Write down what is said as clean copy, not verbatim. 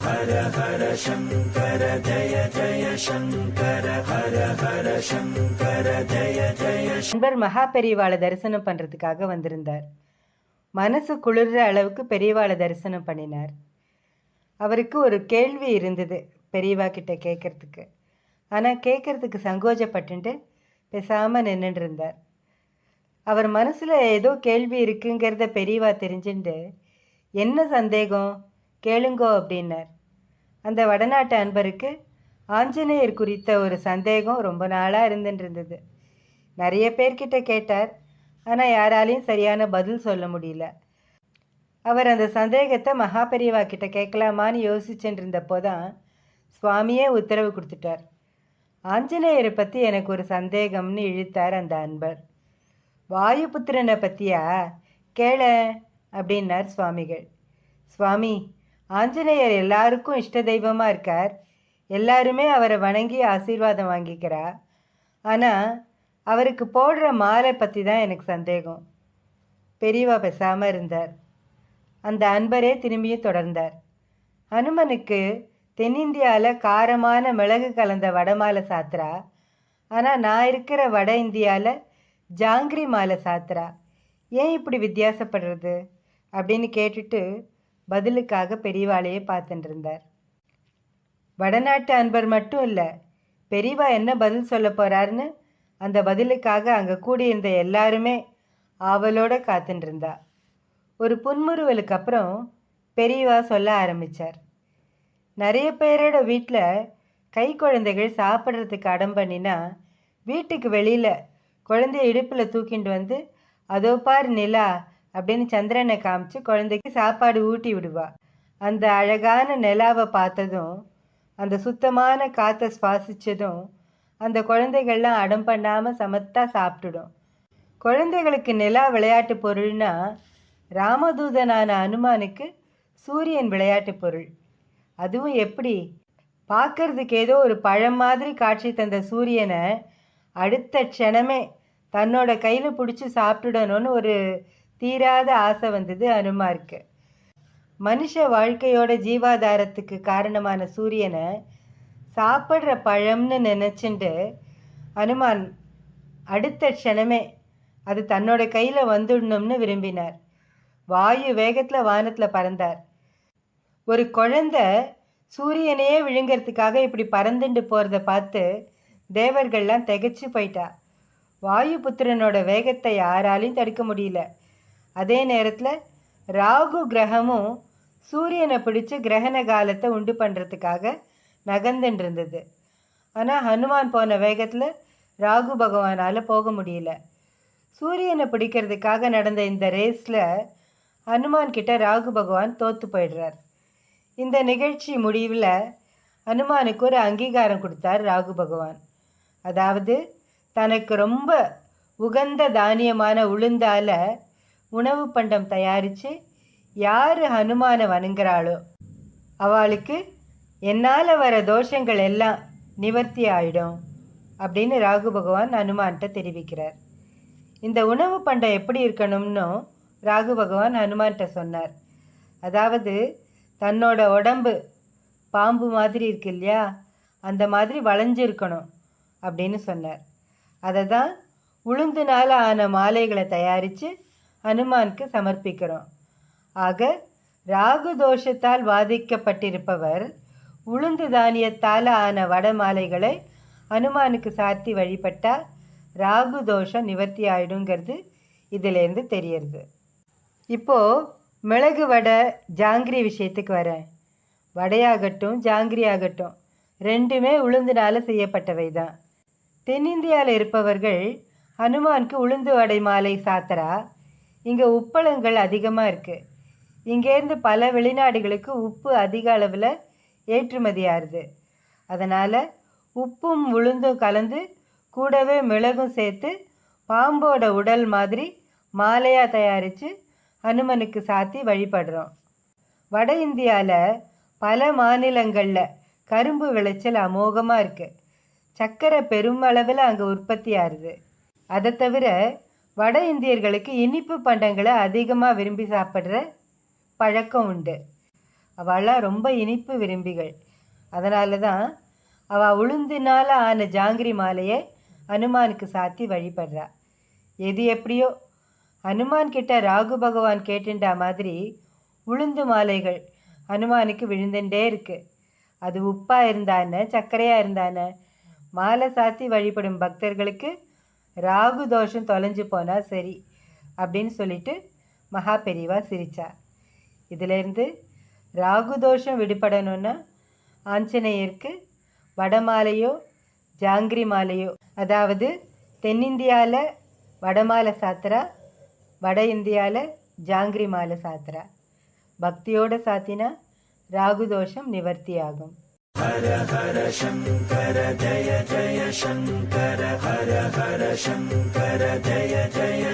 ஹர ஹர சங்கர ஜய ஜய சங்கர ஹர ஹர சங்கர ஜய ஜய. நண்பர் மகா பெரியவாளை தரிசனம் பண்ணுறதுக்காக வந்திருந்தார். மனசு குளிர்ற அளவுக்கு பெரியவாளை தரிசனம் பண்ணினார். அவருக்கு ஒரு கேள்வி இருந்தது பெரியவா கிட்ட கேட்கறதுக்கு. ஆனால் கேட்கறதுக்கு சங்கோஜப்பட்டு பேசாமல் நின்றுட்டு இருந்தார். அவர் மனசில் ஏதோ கேள்வி இருக்குங்கிறத பெரியவா தெரிஞ்சுட்டு, என்ன சந்தேகம் கேளுங்கோ அப்படின்னார். அந்த வடநாட்டு அன்பருக்கு ஆஞ்சநேயர் குறித்த ஒரு சந்தேகம் ரொம்ப நாளாக இருந்துட்டு. நிறைய பேர்கிட்ட கேட்டார், ஆனால் யாராலையும் சரியான பதில் சொல்ல முடியல. அவர் அந்த சந்தேகத்தை மகா பெரியவா கிட்ட கேட்கலாமான்னு யோசிச்சுட்டு இருந்தப்போ தான் சுவாமியே உத்தரவு கொடுத்துட்டார். ஆஞ்சநேயரை பற்றி எனக்கு ஒரு சந்தேகம்னு இழுத்தார் அந்த அன்பர். வாயுபுத்திரனை பற்றியா கேள அப்படின்னார் சுவாமிகள். சுவாமி, ஆஞ்சநேயர் எல்லாருக்கும் இஷ்ட தெய்வமாக இருக்கார். எல்லாருமே அவரை வணங்கி ஆசீர்வாதம் வாங்கிக்கிறா. ஆனால் அவருக்கு போடுற மாலை பற்றி தான் எனக்கு சந்தேகம். பெரியவா பேசாமல் இருந்தார். அந்த அன்பரே திரும்பியும் தொடர்ந்தார். ஹனுமனுக்கு தென்னிந்தியாவில் காரமான மிளகு கலந்த வடமாலை சாத்துறா. ஆனால் நான் இருக்கிற வட இந்தியாவில் ஜாங்கிரி மாலை சாத்துறா. ஏன் இப்படி வித்தியாசப்படுறது அப்படின்னு கேட்டுட்டு பதிலுக்காக பெரியவாளையே பார்த்துட்டு இருந்தார். வடநாட்டு அன்பர் மட்டும் இல்லை, பெரியவா என்ன பதில் சொல்ல போகிறாருன்னு அந்த பதிலுக்காக அங்கே கூடியிருந்த எல்லாருமே ஆவலோடு காத்துட்டு இருந்தா. ஒரு புன்முறுவலுக்கு அப்புறம் பெரியவா சொல்ல ஆரம்பித்தார். நிறைய பேரோட வீட்டில் கை குழந்தைகள் சாப்பிட்றதுக்கு அடம் பண்ணினா வீட்டுக்கு வெளியில் குழந்தைய இடுப்பில் தூக்கிட்டு வந்து அதோ பார் நிலா அப்படின்னு சந்திரனை காமிச்சு குழந்தைக்கு சாப்பாடு ஊட்டி விடுவா. அந்த அழகான நிலாவை பார்த்ததும் அந்த சுத்தமான காற்றை சுவாசித்ததும் அந்த குழந்தைகள்லாம் அடம் பண்ணாமல் சமத்தா சாப்பிட்டுடும். குழந்தைகளுக்கு நிலா விளையாட்டு பொருள்னா ராமதூதனான அனுமானுக்கு சூரியன் விளையாட்டு பொருள். அதுவும் எப்படி? பார்க்கறதுக்கு ஏதோ ஒரு பழம் மாதிரி காட்சி தந்த சூரியனை அடுத்த க்ஷணமே தன்னோட கையில் பிடிச்சி சாப்பிட்டுடணும்னு ஒரு தீராத ஆசை வந்தது அனுமாருக்கு. மனுஷ வாழ்க்கையோட ஜீவாதாரத்துக்கு காரணமான சூரியனை சாப்பிட்ற பழம்னு நினச்சிண்டு அனுமான் அடுத்த க்ஷணமே அது தன்னோட கையில் வந்துடணும்னு விரும்பினார். வாயு வேகத்தில் வானத்தில் பறந்தார். ஒரு குழந்தை சூரியனையே விழுங்கிறதுக்காக இப்படி பறந்துட்டு போகிறத பார்த்து தேவர்கள்லாம் திகைச்சு போயிட்டா. வாயுபுத்திரனோட வேகத்தை யாராலையும் தடுக்க முடியல. அதே நேரத்தில் ராகு கிரகமும் சூரியனை பிடிச்சி கிரகண காலத்தை உண்டு பண்ணுறதுக்காக நகர்ந்துட்டு இருந்தது. ஆனால் ஹனுமான் போன வேகத்தில் ராகு பகவானால் போக முடியல. சூரியனை பிடிக்கிறதுக்காக நடந்த இந்த ரேஸில் ஹனுமான் கிட்ட ராகு பகவான் தோற்று போயிடுறார். இந்த நிகழ்ச்சி முடிவில் ஹனுமானுக்கு ஒரு அங்கீகாரம் கொடுத்தார் ராகு பகவான். அதாவது தனக்கு ரொம்ப உகந்த தானியமான உளுந்தால் உணவு பண்டம் தயாரித்து யார் ஹனுமானை வணங்குறாளோ அவளுக்கு என்னால் வர தோஷங்கள் எல்லாம் நிவர்த்தி ஆகிடும் அப்படின்னு ராகு பகவான் ஹனுமான்கிட்ட தெரிவிக்கிறார். இந்த உணவு பண்டம் எப்படி இருக்கணும்னு ராகு பகவான் ஹனுமான்கிட்ட சொன்னார். அதாவது தன்னோட உடம்பு பாம்பு மாதிரி இருக்கு இல்லையா, அந்த மாதிரி வளைஞ்சிருக்கணும் அப்படின்னு சொன்னார். அதை தான் உளுந்துனால் ஆன மாலைகளை தயாரித்து ஹனுமானுக்கு சமர்ப்பிக்கிறோம். ஆக ராகு தோஷத்தால் பாதிக்கப்பட்டிருப்பவர் உளுந்து தானியத்தால் ஆன வட மாலைகளை ஹனுமானுக்கு சாத்தி வழிபட்டால் ராகு தோஷம் நிவர்த்தி ஆயிடுங்கிறது இதிலேருந்து தெரியறது. இப்போது மிளகு வடை ஜாங்கிரி விஷயத்துக்கு வரேன். வடையாகட்டும் ஜாங்கிரி ஆகட்டும் ரெண்டுமே உளுந்துனால் செய்யப்பட்டவை தான். தென்னிந்தியாவில் இருப்பவர்கள் ஹனுமானுக்கு உளுந்து வடை மாலை சாத்தரா. இங்கே உப்பளங்கள் அதிகமாக இருக்குது. இங்கேருந்து பல வெளிநாடுகளுக்கு உப்பு அதிக அளவில் ஏற்றுமதி ஆகுது. அதனால் உப்பும் உளுந்தும் கலந்து கூடவே மிளகும் சேர்த்து பாம்போட உடல் மாதிரி மாலையாக தயாரித்து ஹனுமனுக்கு சாத்தி வழிபடுறோம். வட இந்தியாவில் பல மாநிலங்களில் கரும்பு விளைச்சல் அமோகமாக இருக்குது. சர்க்கரை பெருமளவில் அங்கே உற்பத்தி ஆகுது. அதை தவிர வட இந்தியர்களுக்கு இனிப்பு பண்டங்களை அதிகமாக விரும்பி சாப்பிட்ற பழக்கம் உண்டு. அவளாம் ரொம்ப இனிப்பு விரும்பிகள். அதனால தான் அவள் உளுந்தினால் ஆன ஜாங்கிரி மாலையை ஹனுமானுக்கு சாத்தி வழிபடுறா. எது எப்படியோ ஹனுமான் கிட்ட ராகு பகவான் கேட்டுண்டா மாதிரி உளுந்து மாலைகள் ஹனுமானுக்கு விழுந்துட்டே இருக்கு. அது உப்பாக இருந்தானே சர்க்கரையாக இருந்தானே, மாலை சாத்தி வழிபடும் பக்தர்களுக்கு ராகு தோஷம் தொலைஞ்சு போனால் சரி அப்படின்னு சொல்லிட்டு மகா பெரியவா சிரிச்சா. இதிலேருந்து ராகு தோஷம் விடுபடணும்னா ஆஞ்சநேயருக்கு வடமாலையோ ஜாங்கிரி மாலையோ, அதாவது தென்னிந்தியாவில் வடமாலை சாத்திரா, வட இந்தியாவில் ஜாங்கிரி மாலை சாத்திரா. பக்தியோடு சாத்தினா ராகு தோஷம் நிவர்த்தி ஆகும். ஹர ஹர சங்கர ஜய ஜய சங்கர ஹர ஹர சங்கர ஜய ஜய